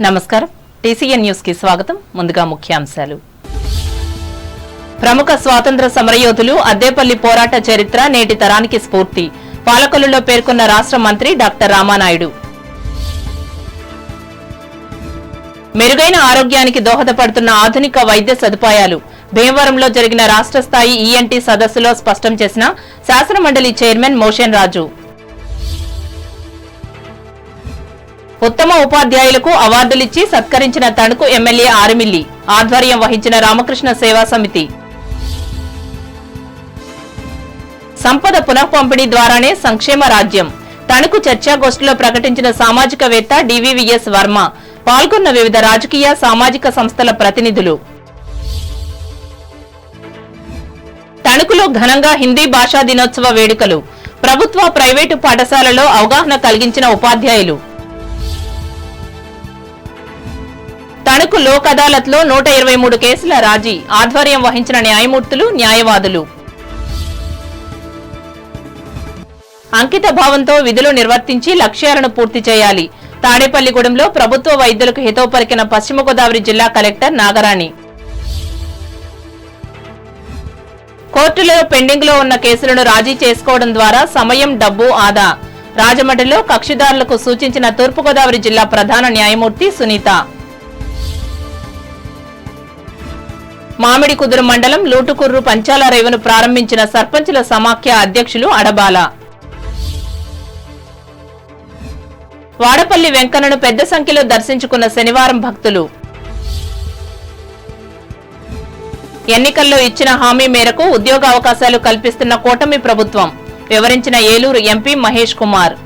నమస్కారం TCN news కి స్వాగతం ముందుగా ముఖ్యాంశాలు ప్రముఖ స్వాతంత్ర సమరయోధులు అద్దేపల్లి పోరాట చరిత్ర నేటి తరానికి స్ఫూర్తి పాలకొల్లులో పేర్కొన్న రాష్ట్ర మంత్రి డాక్టర్ రామానాయుడు మెరుగైన ఆరోగ్యానికి దోహదపడుతున్న ఆధునిక వైద్య సదుపాయాలు భీమవరంలో జరిగిన రాష్ట్ర స్థాయి ఈఎన్టీ సదస్సులో స్పష్టం చేసిన శాసనమండలి చైర్మన్ మోషన్ రాజు ఉత్తమ ఉపాధ్యాయులకు అవార్డులిచ్చి సత్కరించిన తణుకు ఎమ్మెల్యే ఆరిమిల్లి ఆధ్వర్యం వహించిన రామకృష్ణ సేవా సమితి సంపద పునఃపంపిణీ ద్వారానే సంక్షేమ రాజ్యం తణుకు చర్చాగోష్ఠిలో ప్రకటించిన సామాజికవేత్త డివివిఎస్ వర్మ పాల్గొన్న వివిధ రాజకీయ సామాజిక సంస్థల ప్రతినిధులు తణుకులో ఘనంగా హిందీ భాషా దినోత్సవ వేడుకలు ప్రభుత్వ ప్రైవేటు పాఠశాలలో అవగాహన కలిగించిన ఉపాధ్యాయులు తణుకు లోక్ అదాలత్ లో 123 కేసుల రాజీ ఆధ్వర్యం వహించిన న్యాయమూర్తులు న్యాయవాదులు అంకిత భావంతో విధులు నిర్వర్తించి లక్ష్యాలను పూర్తి చేయాలి తాడేపల్లిగూడెంలో ప్రభుత్వ వైద్యులకు హితవు పలికిన పశ్చిమ గోదావరి జిల్లా కలెక్టర్ నాగరాణి కోర్టులో పెండింగ్ లో ఉన్న కేసులను రాజీ చేసుకోవడం ద్వారా సమయం డబ్బు ఆదా రాజమండ్రిలో కక్షిదారులకు సూచించిన తూర్పుగోదావరి జిల్లా ప్రధాన న్యాయమూర్తి సునీత మామిడి కుదురు మండలం లూటుకుర్రు పంచాల రేవును ప్రారంభించిన సర్పంచుల సమాఖ్య అధ్యక్షులు అడబాల వాడపల్లి వెంకన్నను పెద్ద సంఖ్యలో దర్శించుకున్న శనివారం భక్తులు ఎన్నికల్లో ఇచ్చిన హామీ మేరకు ఉద్యోగ అవకాశాలు కల్పిస్తున్న కూటమి ప్రభుత్వం వివరించిన ఏలూరు ఎంపీ మహేష్ కుమార్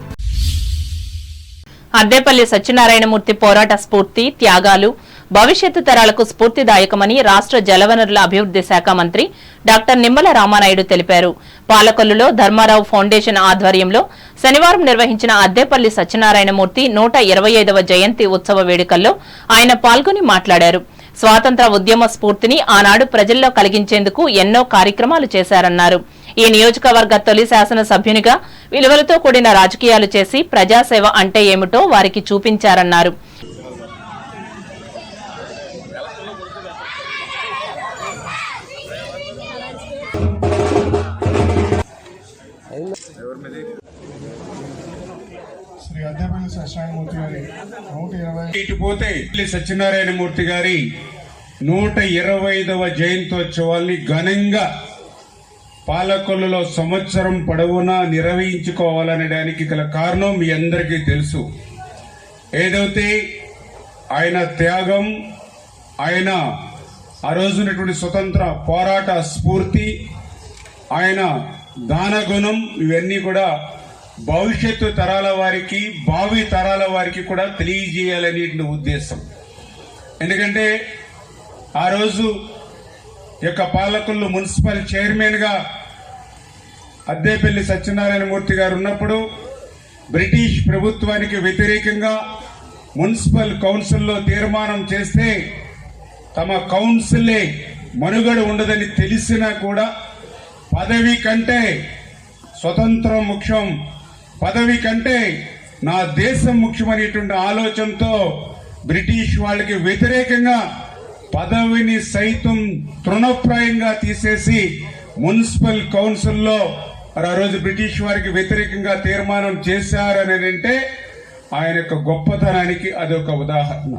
అద్దేపల్లి సత్యనారాయణమూర్తి పోరాట స్ఫూర్తి త్యాగాలు భవిష్యత్తు తరాలకు స్ఫూర్తిదాయకమని రాష్ట్ర జలవనరుల అభివృద్ధి శాఖ మంత్రి డాక్టర్ నిమ్మల రామానాయుడు తెలిపారు పాలకొల్లులో ధర్మారావు ఫౌండేషన్ ఆధ్వర్యంలో శనివారం నిర్వహించిన అద్దేపల్లి సత్యనారాయణమూర్తి 125వ జయంతి ఉత్సవ వేడుకల్లో ఆయన పాల్గొని మాట్లాడారు స్వాతంత్ర ఉద్యమ స్ఫూర్తిని ఆనాడు ప్రజల్లో కలిగించేందుకు ఎన్నో కార్యక్రమాలు చేశారన్నారు ఈ నియోజకవర్గ తొలి శాసనసభ్యునిగా విలువలతో కూడిన రాజకీయాలు చేసి ప్రజాసేవ అంటే ఏమిటో వారికి చూపించారన్నారు సత్యనారాయణమూర్తి గారి 125వ జయంతోత్సవాల్ని ఘనంగా పాలకొల్లులో సంవత్సరం పొడవునా నిర్వహించుకోవాలనడానికి గల కారణం మీ అందరికీ తెలుసు. ఏదైతే ఆయన త్యాగం, ఆయన ఆ రోజునటువంటి స్వతంత్ర పోరాట స్ఫూర్తి, ఆయన దానగుణం ఇవన్నీ కూడా భవిష్యత్తు తరాల వారికి, భావి తరాల వారికి కూడా తెలియజేయాలనే ఉద్దేశం. ఎందుకంటే ఆ రోజు యొక్క పాలకొల్లు మున్సిపల్ చైర్మన్ గా అద్దేపల్లి సత్యనారాయణమూర్తి గారు ఉన్నప్పుడు బ్రిటిష్ ప్రభుత్వానికి వ్యతిరేకంగా మున్సిపల్ కౌన్సిల్లో తీర్మానం చేస్తే తమ కౌన్సిలే మనుగడ ఉండదని తెలిసినా కూడా పదవి కంటే స్వతంత్రం ముఖ్యం, పదవి కంటే నా దేశం ముఖ్యమనేటువంటి ఆలోచనతో బ్రిటిష్ వాళ్ళకి వ్యతిరేకంగా పదవిని సైతం తృణప్రాయంగా తీసేసి మున్సిపల్ కౌన్సిల్లో ఆ రోజు బ్రిటిష్ వారికి వ్యతిరేకంగా తీర్మానం చేశారని అంటే ఆయన యొక్క గొప్పతనానికి అదొక ఉదాహరణ.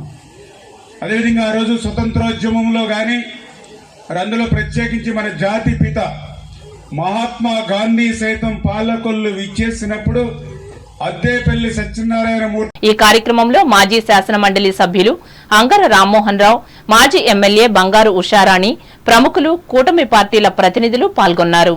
అదేవిధంగా ఆ రోజు స్వతంత్రోద్యమంలో కానీ అందులో ప్రత్యేకించి మన జాతి పిత మహాత్మా గాంధీ సైతం పాలకొల్లు విచ్చేసినప్పుడు అద్దేపల్లి సత్యనారాయణమూర్తి. ఈ కార్యక్రమంలో మాజీ శాసన మండలి సభ్యులు అంగర రామ్మోహన్ రావు, మాజీ ఎమ్మెల్యే బంగారు ఉషారాణి, ప్రముఖులు, కూటమి పార్టీల ప్రతినిధులు పాల్గొన్నారు.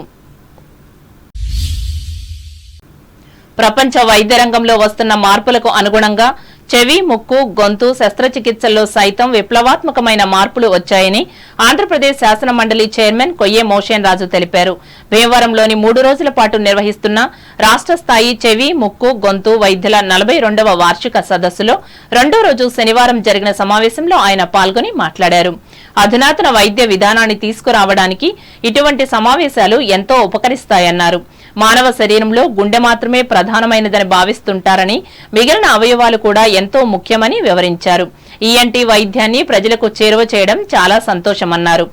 ప్రపంచ వైద్య రంగంలో వస్తున్న మార్పులకు అనుగుణంగా చెవి, ముక్కు, గొంతు శస్త్రచికిత్సల్లో సైతం విప్లవాత్మకమైన మార్పులు వచ్చాయని ఆంధ్రప్రదేశ్ శాసన మండలి చైర్మన్ కొయ్యే మోషన్ రాజు తెలిపారు. భీమవరంలోని 3 రోజుల పాటు నిర్వహిస్తున్న రాష్ట్ర స్థాయి చెవి, ముక్కు, గొంతు వైద్యుల 42వ వార్షిక సదస్సులో 2వ రోజు శనివారం జరిగిన సమావేశంలో ఆయన పాల్గొని మాట్లాడారు. అధునాతన వైద్య విధానాన్ని తీసుకురావడానికి ఇటువంటి సమావేశాలు ఎంతో ఉపకరిస్తాయన్నారు. మానవ శరీరంలో గుండె మాత్రమే ప్రధానమైనదని భావిస్తుంటారని, మిగిలిన అవయవాలు కూడా ఎంతో ముఖ్యమని వివరించారు. ఈఎన్టీ వైద్యాన్ని ప్రజలకు చేరువ చేయడం చాలా సంతోషమన్నారు.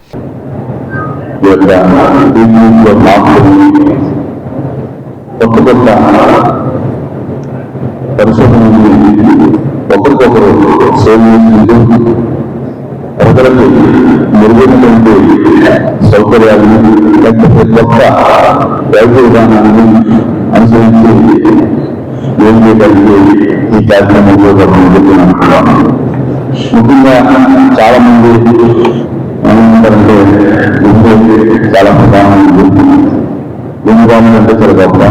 ప్రజలకు మెరుగైనటువంటి సౌకర్యాలను లేకపోతే కొత్త వైద్య విధానాన్ని అనుసరించి ఏం చేయడానికి ఈ కార్యక్రమం ఉపయోగపడుతున్నాను. ముఖ్యంగా చాలా మంది ఏమంటారంటే చాలా ప్రధానమైనది గుండె అంటే చాలా గొప్ప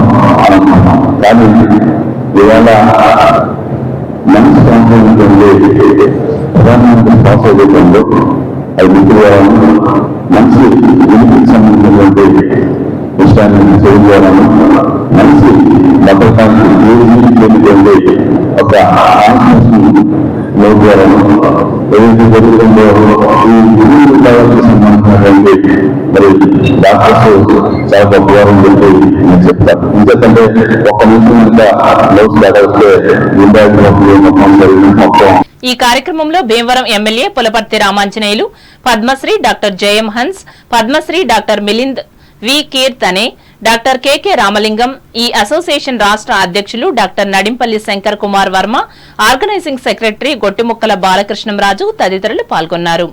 ఆనందం. కానీ ఇవాళ మనసు సంబంధించినటువంటి ప్రధానమంత్రి శ్వాస ఏదైతుందో అది మిత్రులను మనసు వెలుగుకి సంబంధించినటువంటి విషయాన్ని చేయాలను మనసు భద్రతానికి ఏది ఒక లోపాలను ఏదైతే జరుగుతుందో ఈ గురువులు కావాల్సిన సంబంధించినటువంటి మరి డాక్టర్స్ చాలా గొప్పవారు చెప్పి నేను చెప్తాను. ఇంకేంటంటే ఒక్క నిమిషం ఇంకా లోపు దాటిస్తే మొత్తం. ఈ కార్యక్రమంలో Bhimavaram MLA Pulaparthi Ramanjaneyulu, Padmashri doctor Jayam Hans, Padmashri doctor Milind V Kirtane, doctor KK Ramalingam, ఈ అసోసియేషన్ రాష్ట్ర అధ్యక్షులు doctor Nadimpalli Shankar Kumar Varma, organising secretary Gottimukkala Balakrishnamraju తదితరులు పాల్గొన్నారు.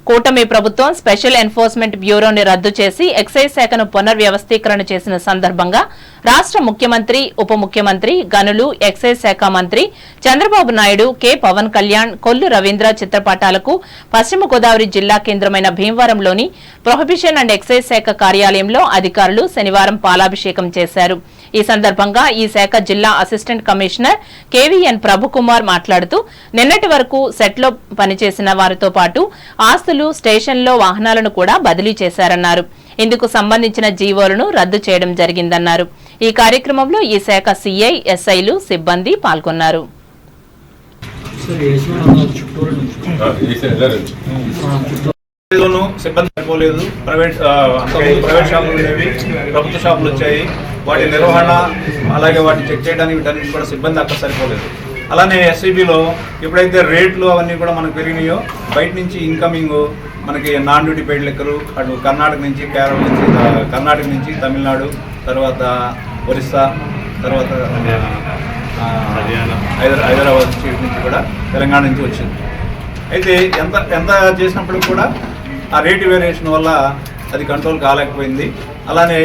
కూటమి ప్రభుత్వం స్పెషల్ ఎన్ఫోర్స్మెంట్ బ్యూరోని రద్దు చేసి ఎక్సైజ్ శాఖను పునర్వ్యవస్థీకరణ చేసిన సందర్భంగా రాష్ట్ర ముఖ్యమంత్రి, ఉప ముఖ్యమంత్రి, గనులు, ఎక్సైజ్ శాఖ మంత్రి చంద్రబాబు నాయుడు, కె పవన్ కళ్యాణ్, కొల్లు రవీంద్ర చిత్రపటాలకు పశ్చిమ గోదావరి జిల్లా కేంద్రమైన భీమవరంలోని ప్రొహిబిషన్ అండ్ ఎక్సైజ్ శాఖ కార్యాలయంలో అధికారులు శనివారం పాలాభిషేకం చేశారు. ఈ సందర్భంగా ఈ శాఖ జిల్లా అసిస్టెంట్ కమిషనర్ కేవీఎన్ ప్రభుకుమార్ మాట్లాడుతూ నిన్నటి వరకు సెట్లో పనిచేసిన వారితో పాటు ఆస్తులు, స్టేషన్లో వాహనాలను కూడా బదిలీ చేశారన్నారు. ఇందుకు సంబంధించిన జీవోలను రద్దు చేయడం జరిగిందన్నారు. ఈ కార్యక్రమంలో ఈ శాఖ సిఐ, ఎస్ఐలు, సిబ్బంది పాల్గొన్నారు. సిబ్బంది సరిపోలేదు. ప్రైవేట్ షాపులు ఉండేవి, ప్రభుత్వ షాపులు వచ్చాయి. వాటి నిర్వహణ అలాగే వాటిని చెక్ చేయడానికి వీటన్నిటి కూడా సిబ్బంది అక్కడ సరిపోలేదు. అలానే ఎస్ఐబిలో ఎప్పుడైతే రేట్లు అవన్నీ కూడా మనకు పెరిగినాయో బయట నుంచి ఇన్కమింగ్ మనకి నాన్ డ్యూటీ పెయిడ్ లెక్కలు అటు కర్ణాటక నుంచి, కేరళ నుంచి, కర్ణాటక నుంచి, తమిళనాడు, తర్వాత ఒరిస్సా, తర్వాత హైదరాబాద్ స్టేట్ నుంచి కూడా, తెలంగాణ నుంచి వచ్చింది. అయితే ఎంత చేసినప్పుడు కూడా ఆ రేటు వేరియేషన్ వల్ల అది కంట్రోల్ కాలేకపోయింది. అలానే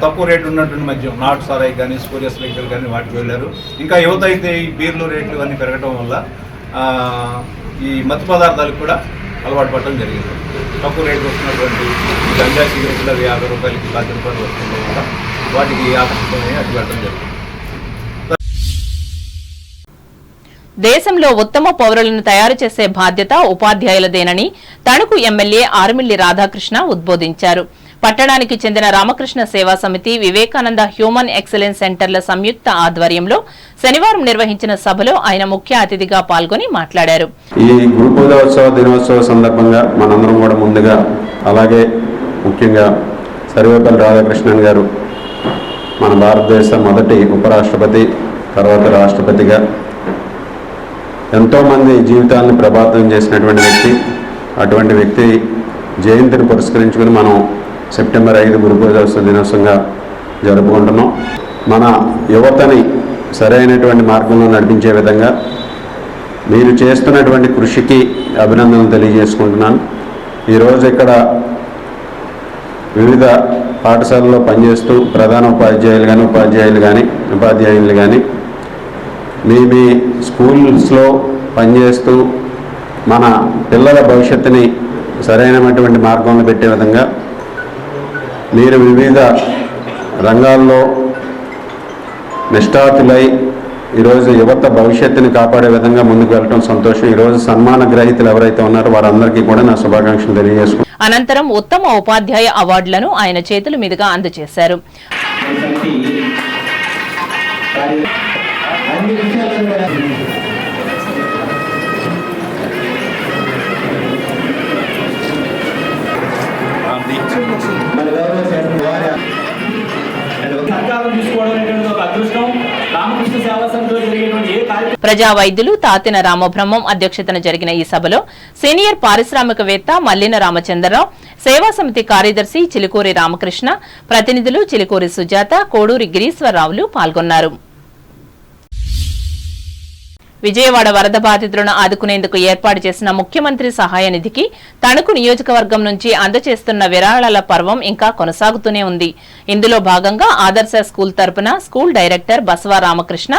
తక్కువ రేటు ఉన్నటువంటి మద్యం, నాటు సారాయి కానీ, స్పూరియస్ లిక్కర్ కానీ వాటికి వెళ్ళారు. ఇంకా యువత అయితే ఈ బీర్లు రేట్లు ఇవన్నీ పెరగడం వల్ల ఈ మత్తు పదార్థాలకు కూడా అలవాటు పడటం జరిగింది. తక్కువ రేటు వస్తున్నటువంటి గంజా సిగరెట్లు అవి 50 రూపాయలకి 10 రూపాయలు వస్తుండడం వల్ల వాటికి ఆకర్షితమై అటు వెళ్ళడం జరిగింది. దేశంలో ఉత్తమ పౌరులను తయారు చేసే బాధ్యత ఉపాధ్యాయులదేనని తణుకు ఎమ్మెల్యే ఆర్మిల్లి రాధాకృష్ణ ఉద్బోధించారు. పట్టణానికి చెందిన రామకృష్ణ సేవా సమితి, వివేకానంద హ్యూమన్ ఎక్సలెన్స్ సెంటర్ల సంయుక్త ఆధ్వర్యంలో శనివారం నిర్వహించిన సభలో ఆయన ముఖ్య అతిథిగా పాల్గొని మాట్లాడారు. ఈ గురు పూజోత్సవ దినోత్సవ సందర్భంగా మనందరం కూడా ముందుగా, అలాగే ముఖ్యంగా సర్వేపల్లి రాధాకృష్ణన్ గారు మన భారతదేశ మొదటి ఉపరాష్ట్రపతి, తర్వాత రాష్ట్రపతిగా ఎంతోమంది జీవితాలను ప్రభావితం చేసినటువంటి వ్యక్తి. అటువంటి వ్యక్తి జయంతిని పురస్కరించుకుని మనం సెప్టెంబర్ 5 గురు పూజోత్సవ దినోత్సవంగా జరుపుకుంటున్నాం. మన యువతని సరైనటువంటి మార్గంలో నడిపించే విధంగా మీరు చేస్తున్నటువంటి కృషికి అభినందనలు తెలియజేసుకుంటున్నాను. ఈరోజు ఇక్కడ వివిధ పాఠశాలల్లో పనిచేస్తూ ప్రధాన ఉపాధ్యాయులు కానీ మీ స్కూల్స్లో పనిచేస్తూ మన పిల్లల భవిష్యత్తుని సరైనటువంటి మార్గంలో పెట్టే విధంగా మీరు వివిధ రంగాల్లో నిష్ఠాతులై ఈరోజు యువత భవిష్యత్తుని కాపాడే విధంగా ముందుకు వెళ్ళడం సంతోషం. ఈరోజు సన్మాన గ్రహీతలు ఎవరైతే ఉన్నారో వారందరికీ కూడా నా శుభాకాంక్షలు తెలియజేసుకుంటున్నాను. అనంతరం ఉత్తమ ఉపాధ్యాయ అవార్డులను ఆయన చేతుల మీదుగా అందజేశారు. ప్రజా వైద్యులు తాతిన రామబ్రహ్మం అధ్యక్షతన జరిగిన ఈ సభలో సీనియర్ పారిశ్రామికవేత్త మల్లిన రామచంద్రరావు, సేవా సమితి కార్యదర్శి చిలుకూరి రామకృష్ణ, ప్రతినిధులు చిలుకూరి సుజాత, కోడూరి గిరీశ్వరరావులు పాల్గొన్నారు. విజయవాడ వరద బాధితులను ఆదుకునేందుకు ఏర్పాటు చేసిన ముఖ్యమంత్రి సహాయ నిధికి తణుకు నియోజకవర్గం నుంచి అందజేస్తున్న విరాళాల పర్వం ఇంకా కొనసాగుతూనే ఉంది. ఇందులో భాగంగా ఆదర్శ స్కూల్ తరపున school director Basava Ramakrishna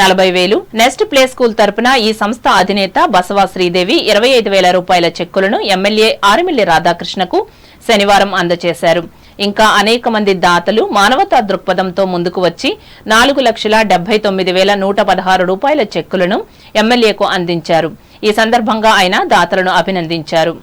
40,000, next play school తరపున ఈ సంస్థ అధినేత బసవ శ్రీదేవి 25,000 రూపాయల చెక్కులను ఎమ్మెల్యే ఆరిమిల్లి రాధాకృష్ణకు శనివారం అందజేశారు. ఇంకా అనేక మంది దాతలు మానవతా దృక్పథంతో ముందుకు వచ్చి 4,79,116 రూపాయల చెక్కులను ఎమ్మెల్యేకు అందించారు. ఈ సందర్భంగా ఆయన దాతలను అభినందించారు.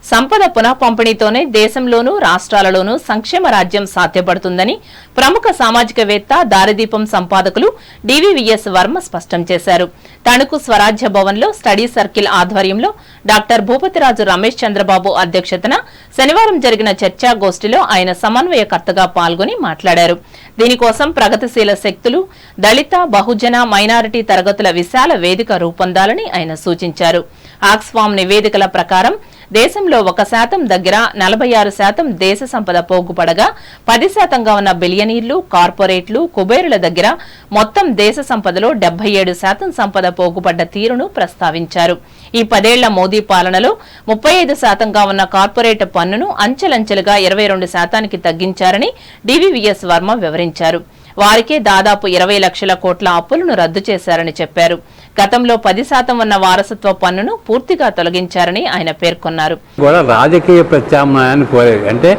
సంపద పునః పంపిణీతోనే దేశంలోనూ రాష్ట్రాలలోనూ సంక్షేమ రాజ్యం సాధ్యపడుతుందని ప్రముఖ సామాజికవేత్త దారిదీపం సంపాదకులు డివివిఎస్ వర్మ స్పష్టం చేశారు. తణుకు స్వరాజ్య భవన్లో స్టడీ సర్కిల్ ఆధ్వర్యంలో డాక్టర్ భూపతిరాజు రమేష్ చంద్రబాబు అధ్యక్షతన శనివారం జరిగిన చర్చాగోష్ఠిలో ఆయన సమన్వయకర్తగా పాల్గొని మాట్లాడారు. దీనికోసం ప్రగతిశీల శక్తులు, దళిత, బహుజన, మైనారిటీ తరగతుల విశాల వేదిక రూపొందాలని ఆయన సూచించారు. ఆక్స్ఫామ్ నివేదికల ప్రకారం దేశంలో 1% దగ్గర 46% దేశ సంపద పోగుపడగా 10%గా ఉన్న బిలియనీర్లు, కార్పొరేట్లు, కుబేరుల దగ్గర మొత్తం దేశ సంపదలో 77% సంపద పోగుపడ్డ తీరును ప్రస్తావించారు. ఈ 10 ఏళ్ల మోదీ పాలనలో 35%గా ఉన్న కార్పొరేట్ పన్నును అంచెలంచెలుగా 22%కి తగ్గించారని డివివిఎస్ వర్మ వివరించారు. వారికే దాదాపు 20 లక్షల కోట్ల అప్పులను రద్దు చేశారని చెప్పారు. గతంలో 10% ఉన్న వారసత్వ పన్నును పూర్తిగా తొలగించారని ఆయన పేర్కొన్నారు. కూడా రాజకీయ ప్రత్యామ్నాయాన్ని కోరేది అంటే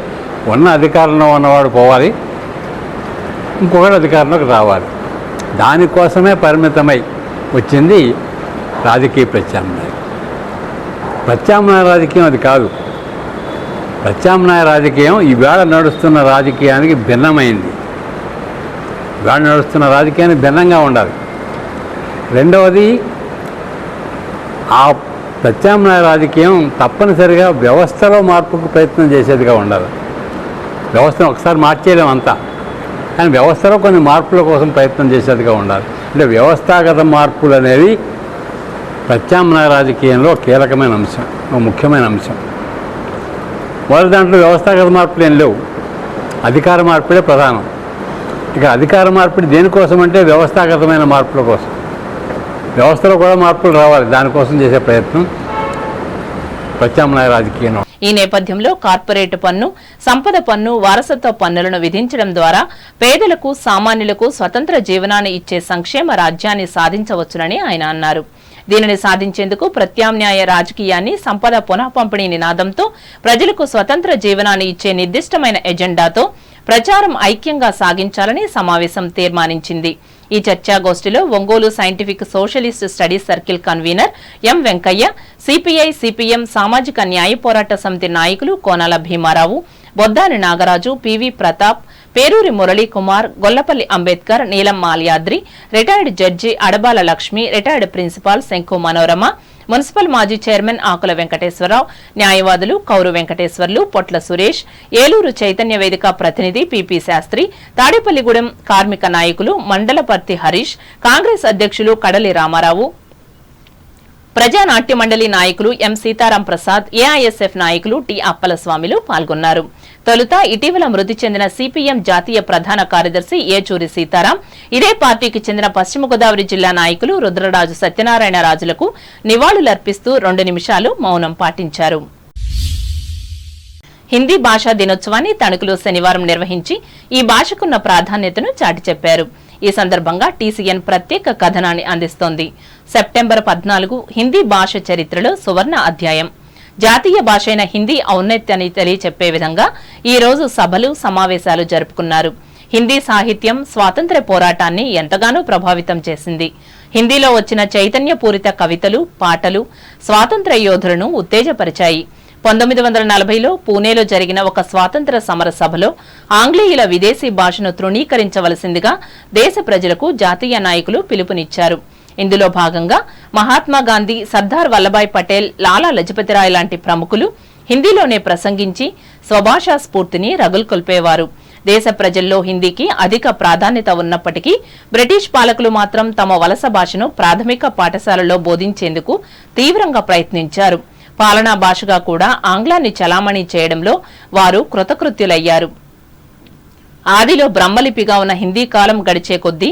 ఉన్న అధికారంలో ఉన్నవాడు పోవాలి, ఇంకొకటి అధికారంలోకి రావాలి. దానికోసమే పరిమితమై వచ్చింది రాజకీయ ప్రత్యామ్నాయం. ప్రత్యామ్నాయ రాజకీయం అది కాదు. ప్రత్యామ్నాయ రాజకీయం ఈవేళ నడుస్తున్న రాజకీయానికి భిన్నమైంది. ఈవేళ నడుస్తున్న రాజకీయానికి భిన్నంగా ఉండాలి. రెండవది, ఆ ప్రత్యామ్నాయ రాజకీయం తప్పనిసరిగా వ్యవస్థలో మార్పుకు ప్రయత్నం చేసేదిగా ఉండాలి. వ్యవస్థను ఒకసారి మార్చేయలేం అంతా, కానీ వ్యవస్థలో కొన్ని మార్పుల కోసం ప్రయత్నం చేసేదిగా ఉండాలి. అంటే వ్యవస్థాగత మార్పులు అనేవి ప్రత్యామ్నాయ రాజకీయంలో కీలకమైన అంశం, ముఖ్యమైన అంశం. మొదటి దాంట్లో వ్యవస్థాగత మార్పులు ఏం లేవు, అధికార మార్పిడే ప్రధానం. ఇక అధికార మార్పిడి దేనికోసం అంటే వ్యవస్థాగతమైన మార్పుల కోసం. వ్యవస్థలో కూడా మార్పులు రావాలి, దానికోసం చేసే ప్రయత్నం ప్రత్యామ్నాయ రాజకీయం. ఈ నేపథ్యంలో కార్పొరేట్ పన్ను, సంపద పన్ను, వారసత్వ పన్నులను విధించడం ద్వారా పేదలకు, సామాన్యులకు స్వతంత్ర జీవనాన్ని ఇచ్చే సంక్షేమ రాజ్యాన్ని సాధించవచ్చునని ఆయన అన్నారు. దీనిని సాధించేందుకు ప్రత్యామ్నాయ రాజకీయాన్ని సంపద పునః పంపిణీ నినాదంతో ప్రజలకు స్వతంత్ర జీవనాన్ని ఇచ్చే నిర్దిష్టమైన ఎజెండాతో ప్రచారం ఐక్యంగా సాగించాలని సమావేశం తీర్మానించింది. ఈ చర్చాగోష్ఠిలో Ongole scientific socialist study circle convener M Venkaiah, CPI, CPM, సామాజిక న్యాయ పోరాట సమితి నాయకులు Konala Bhimarao, Boddani Nagaraju, PV Pratap, Peruri Muralikumar, Gollapalli Ambedkar, Neelam Malyadri, retired judge Adabala Lakshmi, retired principal Shanku Manorama, municipal మాజీ చైర్మన్ ఆకుల వెంకటేశ్వరరావు, న్యాయవాదులు కౌరు వెంకటేశ్వర్లు, పొట్ల సురేష్, ఏలూరు చైతన్య వేదిక ప్రతినిధి పిపి శాస్త్రి, తాడేపల్లిగూడెం కార్మిక నాయకులు మండలపర్తి హరీష్, కాంగ్రెస్ అధ్యక్షులు కడలి రామారావు, ప్రజానాట్య మండలి నాయకులు ఎం సీతారాం ప్రసాద్, ఏఐఎస్ఎఫ్ నాయకులు టి అప్పలస్వామిలు పాల్గొన్నారు. తొలుత ఇటీవల మృతి చెందిన సిపిఎం జాతీయ ప్రధాన కార్యదర్శి ఏచూరి సీతారాం, ఇదే పార్టీకి చెందిన పశ్చిమ గోదావరి జిల్లా నాయకులు రుద్రరాజు సత్యనారాయణ రాజులకు నివాళులర్పిస్తూ 2 నిమిషాలు మౌనం పాటించారు. హిందీ భాషా దినోత్సవాన్ని తణుకులో శనివారం నిర్వహించి ఈ భాషకున్న ప్రాధాన్యతను చాటి చెప్పారు. ఈ సందర్భంగా టీసీఎన్ ప్రత్యేక కథనాన్ని అందిస్తోంది. సెప్టెంబర్ 14 హిందీ భాష చరిత్రలో సువర్ణ అధ్యాయం. జాతీయ భాష అయిన హిందీ ఔన్నత్యాన్ని తెలియచెప్పే విధంగా ఈ రోజు సభలు, సమావేశాలు జరుపుకున్నారు. హిందీ సాహిత్యం స్వాతంత్ర్య పోరాటాన్ని ఎంతగానో ప్రభావితం చేసింది. హిందీలో వచ్చిన చైతన్యపూరిత కవితలు, పాటలు స్వాతంత్ర్య యోధులను ఉత్తేజపరిచాయి. 1940లో పూణేలో జరిగిన ఒక స్వాతంత్ర సమర సభలో ఆంగ్లేయుల విదేశీ భాషను తృణీకరించవలసిందిగా దేశ ప్రజలకు జాతీయ నాయకులు పిలుపునిచ్చారు. ఇందులో భాగంగా మహాత్మా గాంధీ, సర్దార్ వల్లభాయ్ పటేల్, లాలా లజపతిరాయ్ లాంటి ప్రముఖులు హిందీలోనే ప్రసంగించి స్వభాషా స్ఫూర్తిని రగుల్కొల్పేవారు. దేశ ప్రజల్లో హిందీకి అధిక ప్రాధాన్యత ఉన్నప్పటికీ బ్రిటిష్ పాలకులు మాత్రం తమ వలస భాషను ప్రాథమిక పాఠశాలలో బోధించేందుకు తీవ్రంగా ప్రయత్నించారు. పాలనా భాషగా కూడా ఆంగ్లాన్ని చలామణి చేయడంలో వారు కృతకృత్యులయ్యారు. ఆదిలో బ్రహ్మలిపిగా ఉన్న హిందీ కాలం గడిచే కొద్దీ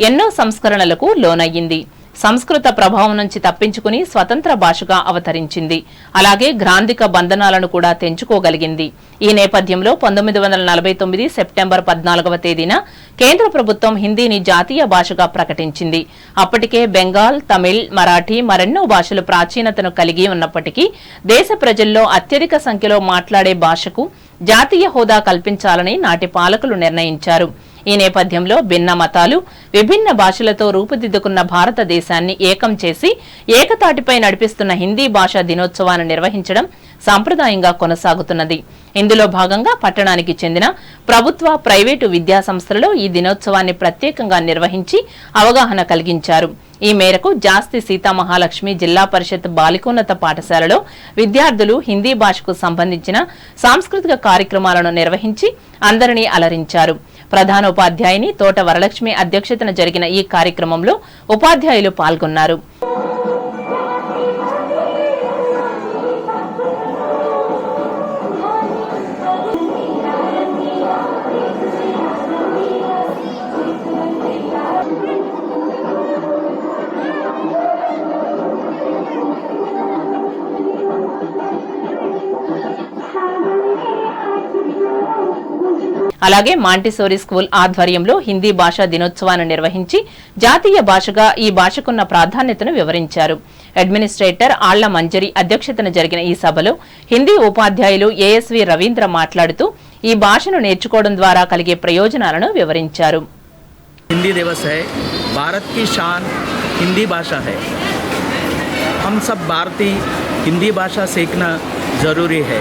ఎన్నో సంస్కరణలకు లోనయ్యింది. సంస్కృత ప్రభావం నుంచి తప్పించుకుని స్వతంత్ర భాషగా అవతరించింది. అలాగే గ్రాంధిక బంధనాలను కూడా తెంచుకోగలిగింది. ఈ నేపథ్యంలో 1949 సెప్టెంబర్ 14వ తేదీన కేంద్ర ప్రభుత్వం హిందీని జాతీయ భాషగా ప్రకటించింది. అప్పటికే బెంగాల్, తమిళ్, మరాఠీ మరెన్నో భాషలు ప్రాచీనతను కలిగి ఉన్నప్పటికీ దేశ ప్రజల్లో అత్యధిక సంఖ్యలో మాట్లాడే భాషకు జాతీయ హోదా కల్పించాలని నాటి పాలకులు నిర్ణయించారు. ఈ నేపథ్యంలో భిన్న మతాలు, విభిన్న భాషలతో రూపుదిద్దుకున్న భారతదేశాన్ని ఏకం చేసి ఏకతాటిపై నడిపిస్తున్న హిందీ భాషా దినోత్సవాన్ని నిర్వహించడం సాంప్రదాయంగా కొనసాగుతున్నది. ఇందులో భాగంగా పట్టణానికి చెందిన ప్రభుత్వ, ప్రైవేటు విద్యాసంస్థలలో ఈ దినోత్సవాన్ని ప్రత్యేకంగా నిర్వహించి అవగాహన కలిగించారు. ఈ మేరకు జాస్తి సీతామహాలక్ష్మి జిల్లా పరిషత్ బాలికోన్నత పాఠశాలలో విద్యార్థులు హిందీ భాషకు సంబంధించిన సాంస్కృతిక కార్యక్రమాలను నిర్వహించి అందరినీ అలరించారు. ప్రధానోపాధ్యాయుని తోట వరలక్ష్మి అధ్యక్షతన జరిగిన ఈ కార్యక్రమంలో ఉపాధ్యాయులు పాల్గొన్నారు. అలాగే మాంటిసోరీ స్కూల్ ఆధ్వర్యంలో హిందీ భాషా దినోత్సవాన్ని నిర్వహించి జాతీయ భాషగా ఈ భాషకున్న ప్రాధాన్యతను వివరించారు. అడ్మినిస్ట్రేటర్ ఆళ్ల మంజరి అధ్యక్షతన జరిగిన ఈ సభలో హిందీ ఉపాధ్యాయులు ఏఎస్వి రవీంద్ర మాట్లాడుతూ ఈ భాషను నేర్చుకోవడం ద్వారా కలిగే ప్రయోజనాలను వివరించారు. हिंदी दिवस है, भारत की शान हिंदी भाषा है। हम सब भारतीय हिंदी भाषा सीखना ज़रूरी है।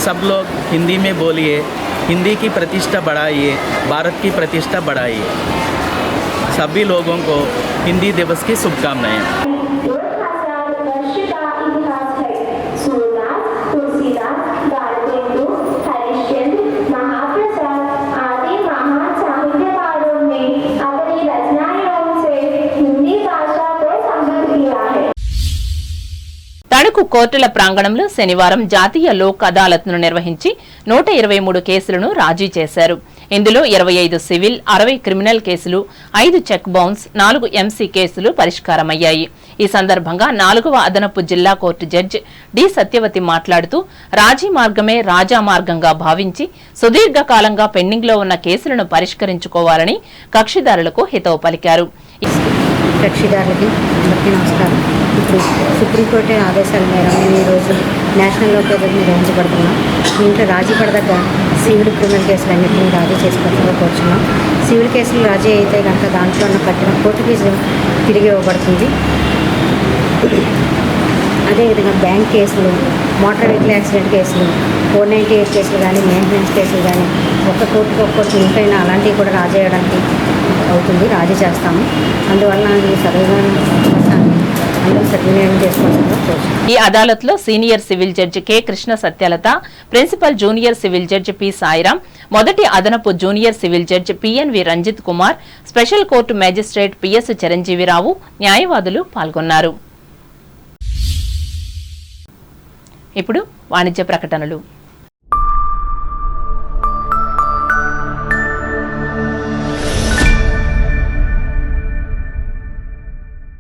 सब लोग हिंदी में बोलिए, हिंदी की प्रतिष्ठा बढ़ाइए, भारत की प्रतिष्ठा बढ़ाइए। सभी लोगों को हिंदी दिवस की शुभकामनाएं। తణుకు కోర్టుల ప్రాంగణంలో శనివారం జాతీయ లోక్ అదాలత్ను నిర్వహించి 123 కేసులను రాజీ చేశారు. ఇందులో 25 సివిల్, 60 క్రిమినల్ కేసులు, 5 చెక్ బౌన్స్, 4 ఎంసీ కేసులు పరిష్కారమయ్యాయి. ఈ సందర్భంగా 4వ అదనపు జిల్లా కోర్టు జడ్జి డి సత్యవతి మాట్లాడుతూ రాజీ మార్గమే రాజా మార్గంగా భావించి సుదీర్ఘకాలంగా పెండింగ్లో ఉన్న కేసులను పరిష్కరించుకోవాలని కక్షిదారులకు హితవు పలికారు. కక్షిదారులకి అందరికీ నమస్కారం. ఇప్పుడు సుప్రీంకోర్టు ఆదేశాల మేరకు మేము ఈరోజు నేషనల్ లోక్ అదాలత్ నిర్వహించబడుతున్నాం. దీంట్లో రాజీ పడదగ్గ సివిల్, క్రిమినల్ కేసులన్నింటినీ రాజీ చేసుకోవాల్సిందిగా కోరుచున్నాం. సివిల్ కేసులు రాజీ అయితే కనుక దాంట్లో ఉన్న కట్టిన కోర్టు ఫీజు తిరిగి ఇవ్వబడుతుంది. అదేవిధంగా బ్యాంక్ కేసులు, మోటార్ వెహికల్ యాక్సిడెంట్ కేసులు, 498 కేసులు కానీ, మెయింటెనెన్స్ కేసులు కానీ ఒక్క కోర్టుకు ఒక్కొక్కటి ఇంకైనా అలాంటివి కూడా రాజీ చేయడానికి అవుతుంది, రాజీ చేస్తాము. అందువల్ల ఈ సదవకాశాన్ని అందరూ సద్వినియోగం చేసుకోవాల్సిందిగా కోరుతున్నాం. ఈ అదాలత్లో senior civil judge K Krishna Satyalatha, principal junior civil judge P Sairam, మొదటి అదనపు junior civil judge PNV Ranjith Kumar, special court magistrate PS Chiranjeevirao, న్యాయవాదులు పాల్గొన్నారు. ఇప్పుడు వాణిజ్య ప్రకటనలు.